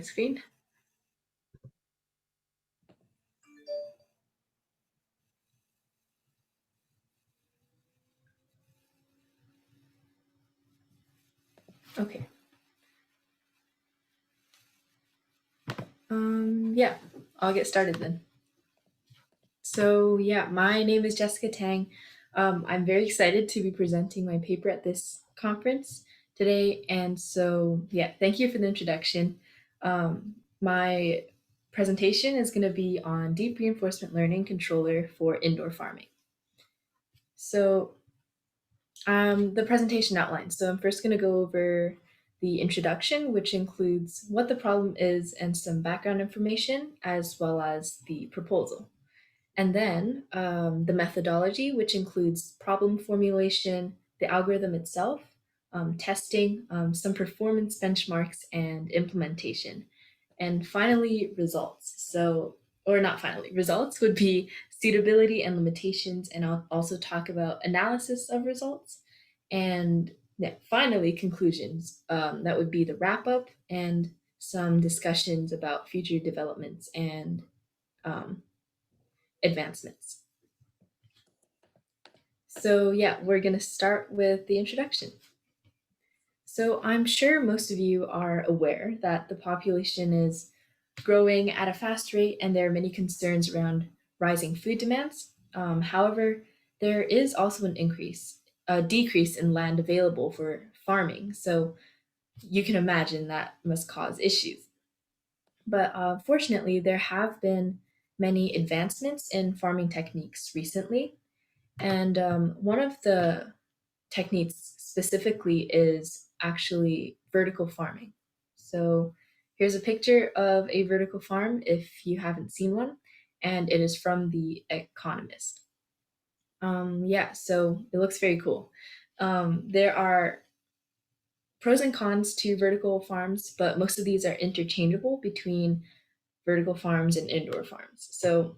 screen. Okay. Yeah, I'll get started then. So yeah, my name is Jessica Tang. I'm very excited to be presenting my paper at this conference today. And so yeah, thank you for the introduction. My presentation is going to be on deep reinforcement learning controller for indoor farming. So the presentation outline. So I'm first going to go over the introduction, which includes what the problem is and some background information, as well as the proposal. And then the methodology, which includes problem formulation, the algorithm itself, testing, some performance benchmarks, and implementation. And finally, results. So, or not finally, results would be suitability and limitations. And I'll also talk about analysis of results. And yeah, finally, conclusions. That would be the wrap up and some discussions about future developments and um, advancements. So yeah, we're going to start with the introduction. So I'm sure most of you are aware that the population is growing at a fast rate and there are many concerns around rising food demands. However, there is also a decrease in land available for farming. So you can imagine that must cause issues. But fortunately, there have been many advancements in farming techniques recently. And one of the techniques specifically is actually vertical farming. So here's a picture of a vertical farm if you haven't seen one, and it is from The Economist. Yeah, so it looks very cool. There are pros and cons to vertical farms, but most of these are interchangeable between vertical farms and indoor farms. So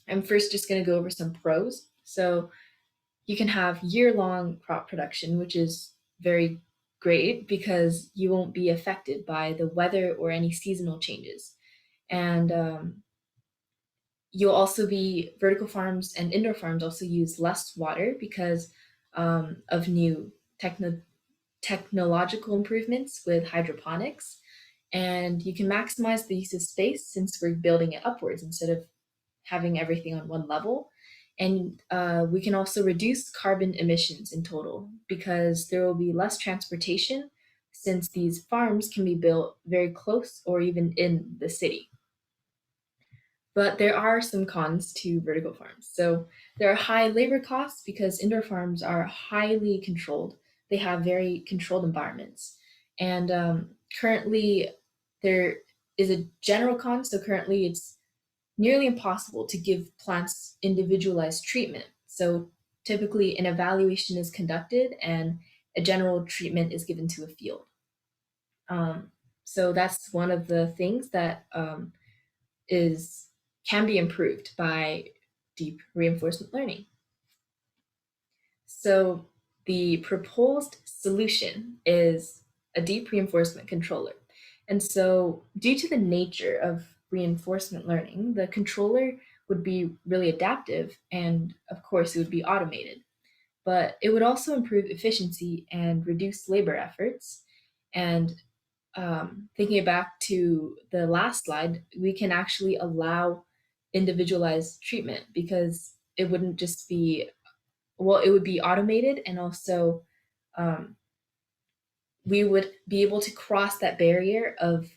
I'm first just going to go over some pros. So you can have year-long crop production, which is very great because you won't be affected by the weather or any seasonal changes. And you'll also be vertical farms and indoor farms also use less water because of new technological improvements with hydroponics. And you can maximize the use of space since we're building it upwards instead of having everything on one level. And we can also reduce carbon emissions in total because there will be less transportation since these farms can be built very close or even in the city. But there are some cons to vertical farms. So there are high labor costs because indoor farms are highly controlled. They have very controlled environments. And currently, there is a general con. So currently, it's nearly impossible to give plants individualized treatment. So typically, an evaluation is conducted and a general treatment is given to a field. So that's one of the things that is can be improved by deep reinforcement learning. So the proposed solution is a deep reinforcement controller. And so due to the nature of reinforcement learning, the controller would be really adaptive and of course it would be automated. But it would also improve efficiency and reduce labor efforts. And thinking back to the last slide, we can actually allow individualized treatment because it wouldn't just be, well, it would be automated and also um, we would be able to cross that barrier of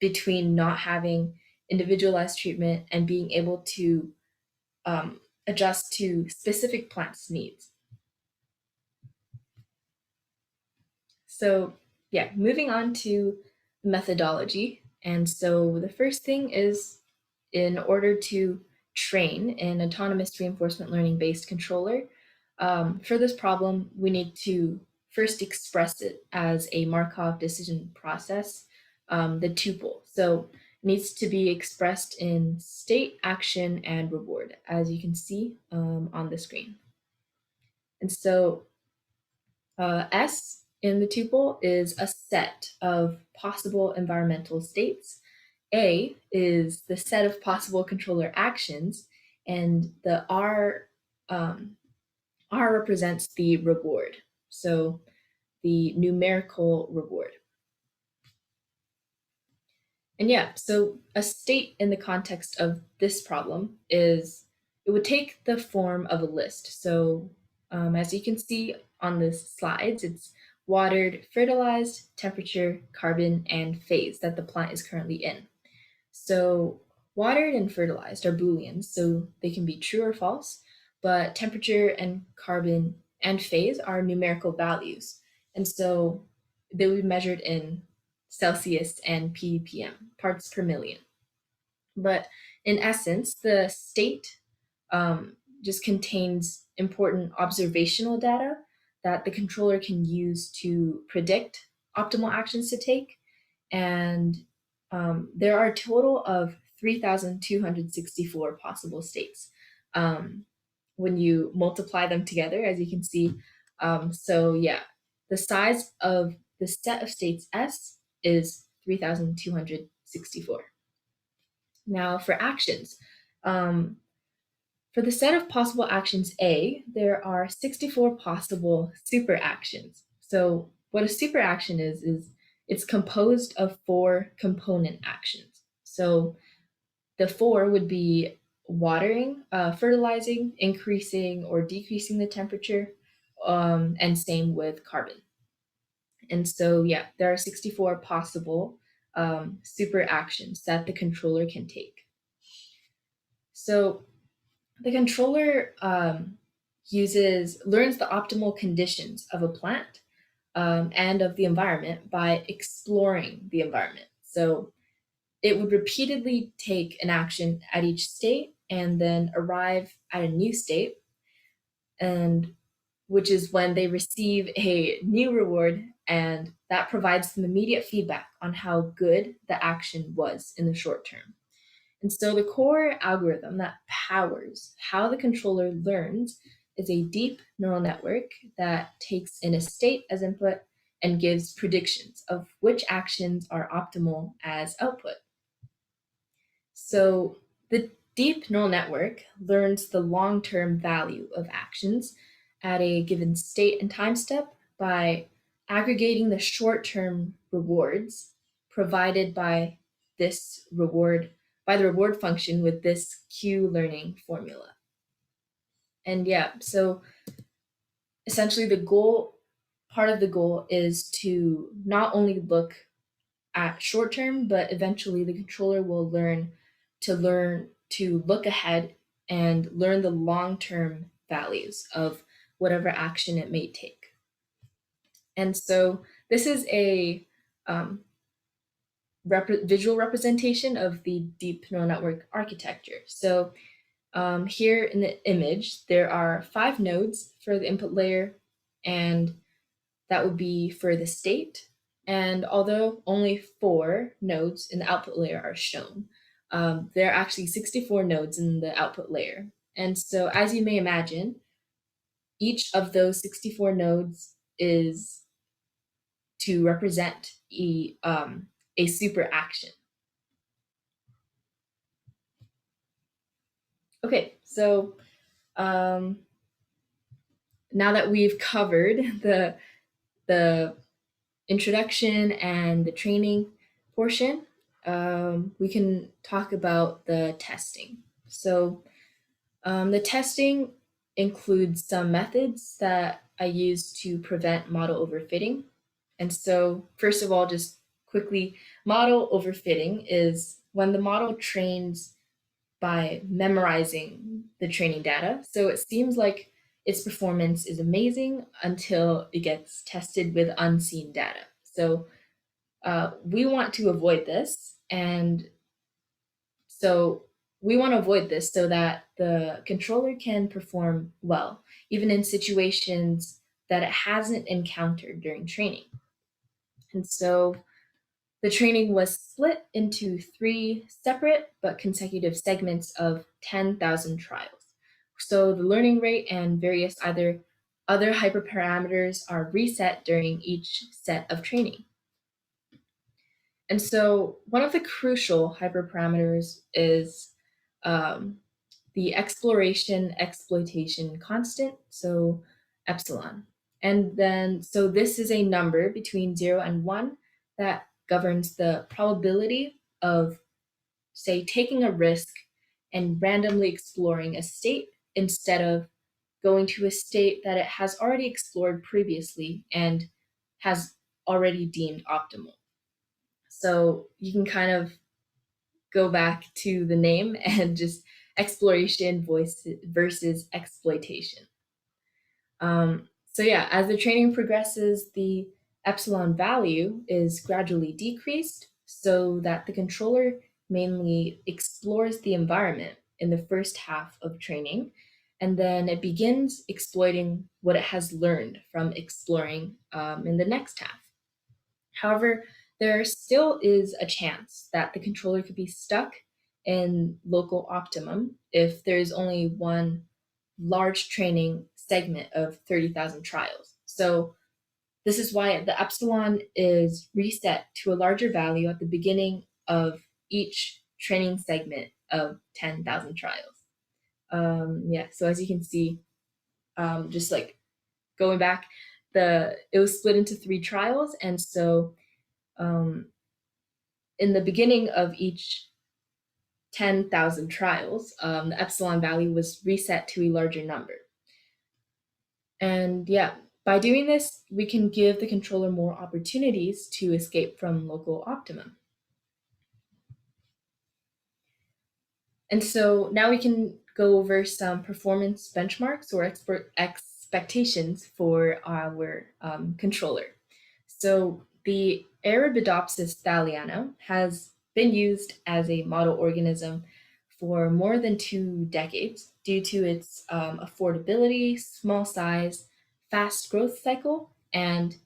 between not having individualized treatment and being able to adjust to specific plants' needs. So yeah, moving on to the methodology. And so the first thing is in order to train an autonomous reinforcement learning based controller, for this problem, we need to first express it as a Markov decision process, the tuple. So it needs to be expressed in state, action, and reward, as you can see on the screen. And so S in the tuple is a set of possible environmental states. A is the set of possible controller actions, and the R represents the reward, so the numerical reward. And yeah, so a state in the context of this problem is, it would take the form of a list. So as you can see on the slides, it's watered, fertilized, temperature, carbon, and phase that the plant is currently in. So watered and fertilized are Booleans, so they can be true or false, but temperature and carbon and phase are numerical values. And so they would be measured in Celsius and ppm, parts per million. But in essence, the state just contains important observational data that the controller can use to predict optimal actions to take. And there are a total of 3,264 possible states when you multiply them together, as you can see. So yeah, the size of the set of states S is 3,264. Now for actions, for the set of possible actions A, there are 64 possible super actions. So what a super action is it's composed of 4 component actions. So the 4 would be watering, fertilizing, increasing or decreasing the temperature, and same with carbon. And so, yeah, there are 64 possible super actions that the controller can take. So the controller learns the optimal conditions of a plant and of the environment by exploring the environment. So it would repeatedly take an action at each state and then arrive at a new state, and which is when they receive a new reward, and that provides them immediate feedback on how good the action was in the short term. And so the core algorithm that powers how the controller learns is a deep neural network that takes in a state as input and gives predictions of which actions are optimal as output. So the deep neural network learns the long-term value of actions at a given state and time step by aggregating the short-term rewards provided by this reward, by the reward function with this Q-learning formula. And yeah, so essentially part of the goal is to not only look at short term, but eventually the controller will learn to look ahead and learn the long-term values of whatever action it may take. And so this is a visual representation of the deep neural network architecture. So here in the image, there are 5 nodes for the input layer, and that would be for the state. And although only 4 nodes in the output layer are shown, there are actually 64 nodes in the output layer. And so as you may imagine, each of those 64 nodes is to represent a super action. Okay, so now that we've covered the introduction and the training portion, we can talk about the testing. So the testing includes some methods that I use to prevent model overfitting. And so first of all, just quickly, model overfitting is when the model trains by memorizing the training data. So it seems like its performance is amazing until it gets tested with unseen data. So we want to avoid this. And so we want to avoid this so that the controller can perform well, even in situations that it hasn't encountered during training. And so the training was split into 3 separate but consecutive segments of 10,000 trials. So the learning rate and various either other hyperparameters are reset during each set of training. And so one of the crucial hyperparameters is the exploration exploitation constant, so epsilon. And then, so this is a number between 0 and 1 that governs the probability of, say, taking a risk and randomly exploring a state instead of going to a state that it has already explored previously and has already deemed optimal. So you can kind of go back to the name and just exploration versus exploitation. So yeah, as the training progresses, the epsilon value is gradually decreased so that the controller mainly explores the environment in the first half of training, and then it begins exploiting what it has learned from exploring in the next half. However, there still is a chance that the controller could be stuck in local optimum if there's only one large training segment of 30,000 trials. So this is why the epsilon is reset to a larger value at the beginning of each training segment of 10,000 trials. Yeah, so as you can see, just like going back, it was split into 3 trials, and so in the beginning of each 10,000 trials, the epsilon value was reset to a larger number. And yeah, by doing this, we can give the controller more opportunities to escape from local optimum. And so now we can go over some performance benchmarks or expectations for our controller. So the arabidopsis thaliana has been used as a model organism for more than 2 decades due to its affordability, small size, fast growth cycle, and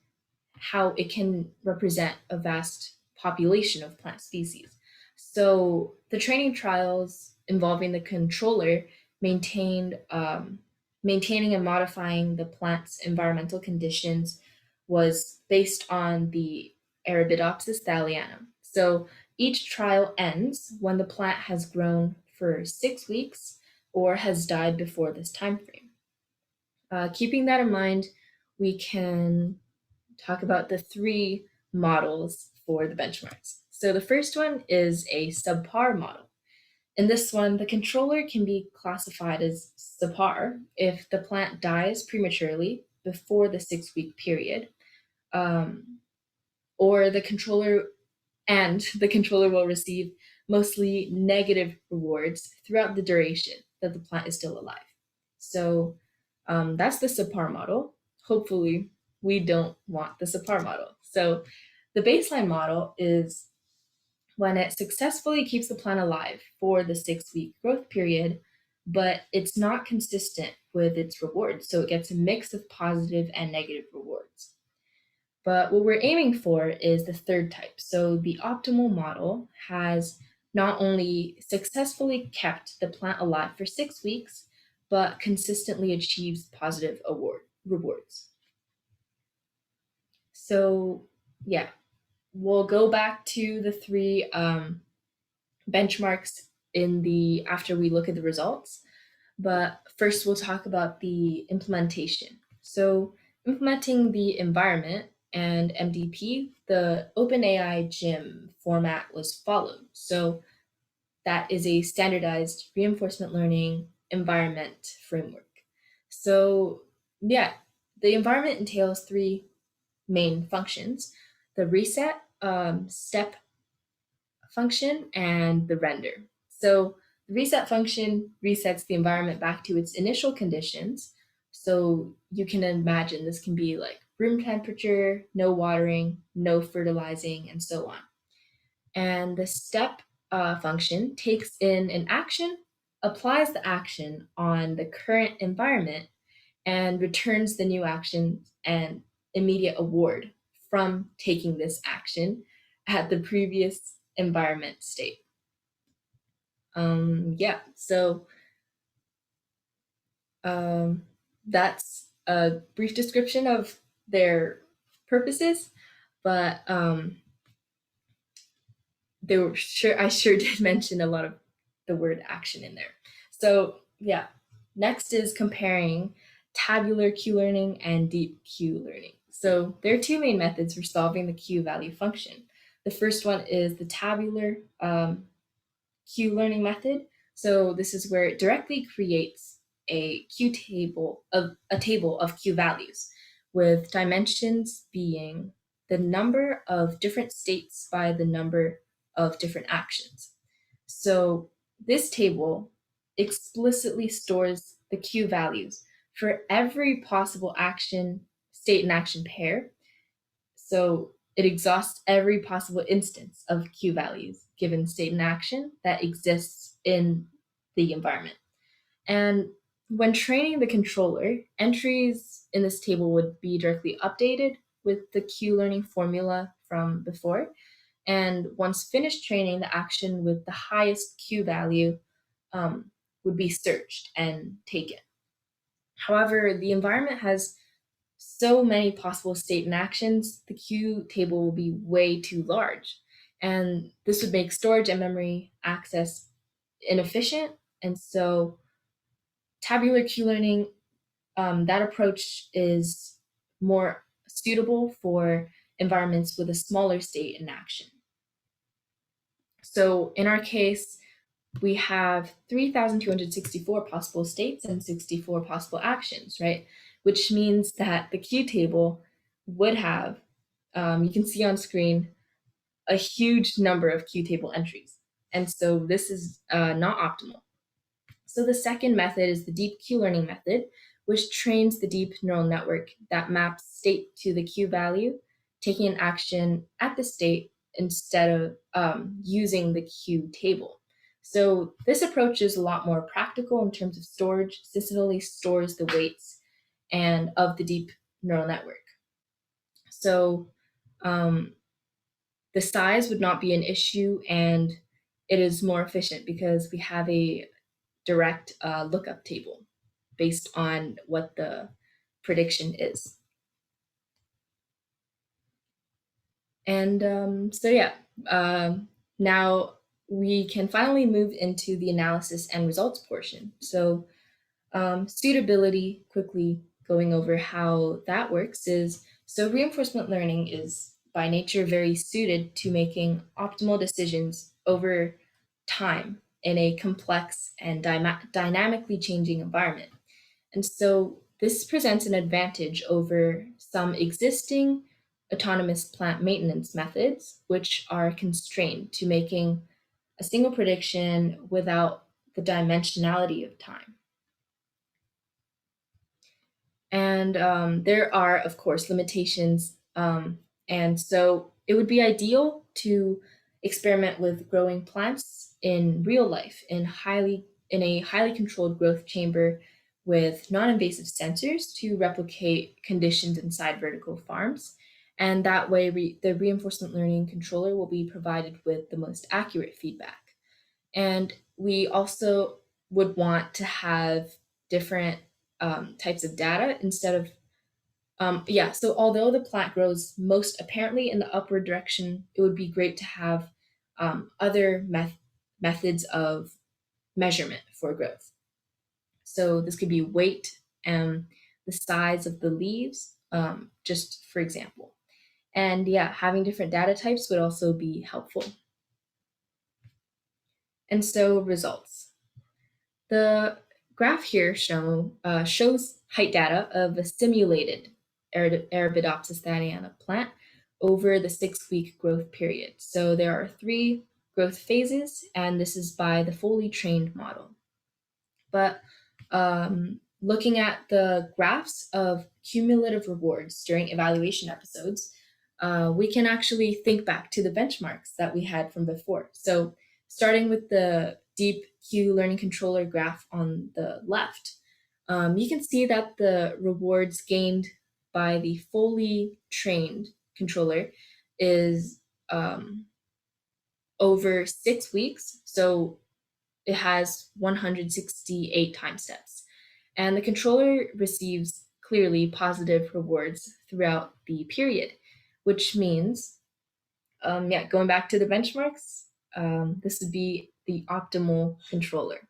how it can represent a vast population of plant species. So the training trials involving the controller maintaining and modifying the plant's environmental conditions was based on the arabidopsis thaliana. So each trial ends when the plant has grown for 6 weeks or has died before this time frame. Keeping that in mind, we can talk about the 3 models for the benchmarks. So the first one is a subpar model. In this one, the controller can be classified as subpar if the plant dies prematurely before the 6-week period, or the controller will receive mostly negative rewards throughout the duration that the plant is still alive. So that's the subpar model. Hopefully, we don't want the subpar model. So the baseline model is when it successfully keeps the plant alive for the 6-week growth period, but it's not consistent with its rewards. So it gets a mix of positive and negative rewards. But what we're aiming for is the third type. So the optimal model has not only successfully kept the plant alive for 6 weeks, but consistently achieves positive rewards. So yeah, we'll go back to the 3 benchmarks after we look at the results. But first we'll talk about the implementation. So implementing the environment and MDP, the OpenAI GYM format was followed. So that is a standardized reinforcement learning environment framework. So yeah, the environment entails 3 main functions: the reset, step function, and the render. So the reset function resets the environment back to its initial conditions. So you can imagine this can be like room temperature, no watering, no fertilizing, and so on. And the step function takes in an action, applies the action on the current environment, and returns the new action and immediate award from taking this action at the previous environment state. Yeah, so that's a brief description of their purposes, but I sure did mention a lot of the word action in there. So yeah, next is comparing tabular Q-learning and deep Q-learning. So there are two main methods for solving the Q-value function. The first one is the tabular Q-learning method. So this is where it directly creates a table of Q values, with dimensions being the number of different states by the number of different actions. So this table explicitly stores the Q values for every possible action, state and action pair. So it exhausts every possible instance of Q values given state and action that exists in the environment. And when training the controller, entries in this table would be directly updated with the Q learning formula from before. And once finished training, the action with the highest Q value would be searched and taken. However, the environment has so many possible state and actions, the Q table will be way too large. And this would make storage and memory access inefficient. And so tabular Q learning, that approach is more suitable for environments with a smaller state and action. So in our case, we have 3,264 possible states and 64 possible actions, right? Which means that the Q table would have, you can see on screen, a huge number of Q table entries. And so this is not optimal. So the second method is the deep Q learning method, which trains the deep neural network that maps state to the Q value, taking an action at the state instead of using the Q table. So this approach is a lot more practical in terms of storage, since it only stores the weights and of the deep neural network. So the size would not be an issue, and it is more efficient because we have a direct lookup table based on what the prediction is. And so yeah, now we can finally move into the analysis and results portion. So suitability, quickly going over how that works is, so reinforcement learning is by nature very suited to making optimal decisions over time in a complex and dynamically changing environment. And so this presents an advantage over some existing autonomous plant maintenance methods, which are constrained to making a single prediction without the dimensionality of time. And there are, of course, limitations. And so it would be ideal to experiment with growing plants in real life in a highly controlled growth chamber with non-invasive sensors to replicate conditions inside vertical farms. And that way, the reinforcement learning controller will be provided with the most accurate feedback. And we also would want to have different types of data instead of so although the plant grows most apparently in the upward direction, it would be great to have other methods of measurement for growth. So this could be weight and the size of the leaves, just for example. And yeah, having different data types would also be helpful. And so results. The graph here shows height data of a simulated arabidopsis thaliana plant over the 6-week growth period. So there are 3 growth phases, and this is by the fully trained model. But looking at the graphs of cumulative rewards during evaluation episodes, we can actually think back to the benchmarks that we had from before. So starting with the deep Q learning controller graph on the left, you can see that the rewards gained by the fully trained controller is over 6 weeks. So it has 168 time steps. And the controller receives clearly positive rewards throughout the period, which means, going back to the benchmarks, this would be the optimal controller.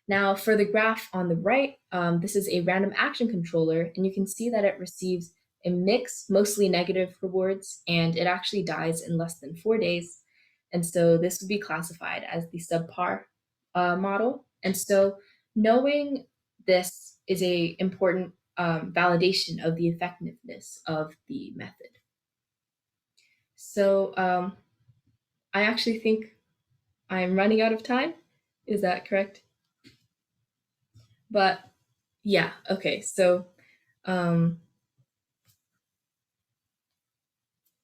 Now, for the graph on the right, this is a random action controller, and you can see that it receives a mix, mostly negative rewards, and it actually dies in less than 4 days. And so this would be classified as the subpar model. And so knowing this is a important validation of the effectiveness of the method. So I actually think I'm running out of time. Is that correct? But yeah, okay. So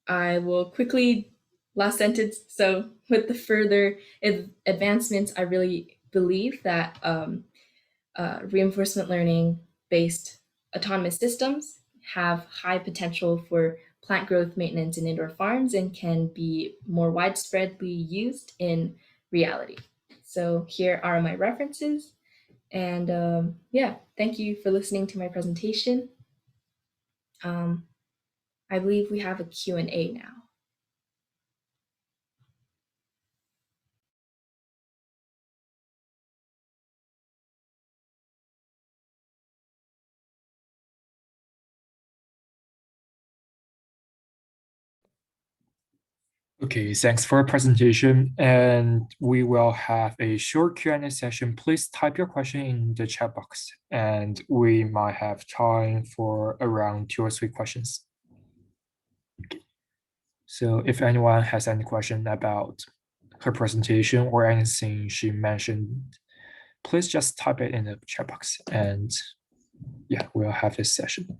I will quickly, last sentence. So with the further advancements, I really believe that reinforcement learning based autonomous systems have high potential for plant growth maintenance in indoor farms and can be more widespreadly used in reality. So here are my references. And thank you for listening to my presentation. I believe we have a Q&A now. Okay, thanks for your presentation. And we will have a short Q&A session. Please type your question in the chat box, and we might have time for around 2 or 3 questions. Okay. So if anyone has any question about her presentation or anything she mentioned, please just type it in the chat box, and yeah, we'll have this session.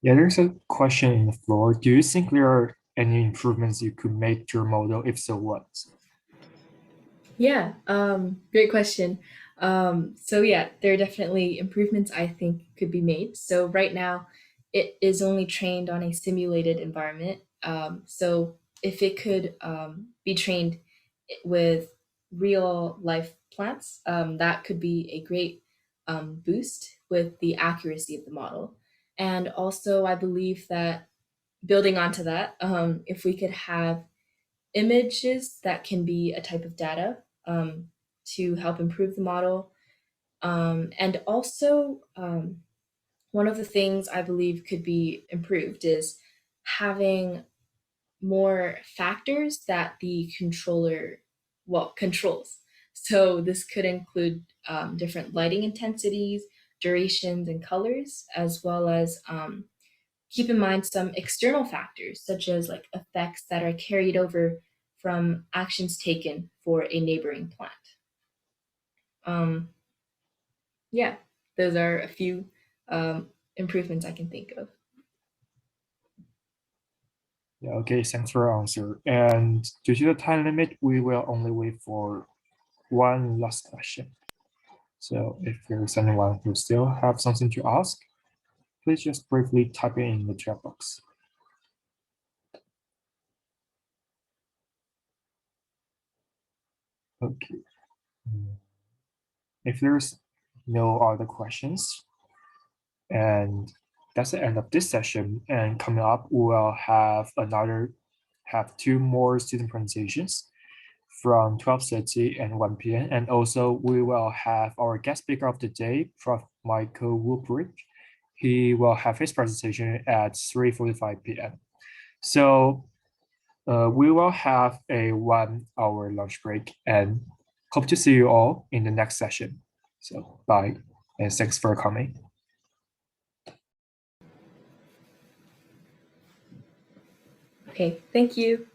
Yeah, there's a question in the floor. Do you think there are any improvements you could make to your model? If so, what? Yeah, great question. There are definitely improvements I think could be made. So right now, it is only trained on a simulated environment. So if it could be trained with real life plants, that could be a great boost with the accuracy of the model. And also, I believe that building onto that, if we could have images that can be a type of data to help improve the model. And also, one of the things I believe could be improved is having more factors that the controller controls. So this could include different lighting intensities, durations, and colors, as well as keep in mind some external factors, such as like effects that are carried over from actions taken for a neighboring plant. Yeah, those are a few improvements I can think of. Yeah, okay, thanks for your answer. And due to the time limit, we will only wait for one last question. So if there's anyone who still have something to ask, please just briefly type it in the chat box. Okay. If there's no other questions, and that's the end of this session. And coming up, we'll have another have 2 more student presentations from 12:30 and 1 p.m. And also we will have our guest speaker of the day, Prof. Michael Woodbridge. He will have his presentation at 3:45 p.m. So we will have a 1-hour lunch break and hope to see you all in the next session. So bye and thanks for coming. Okay, thank you.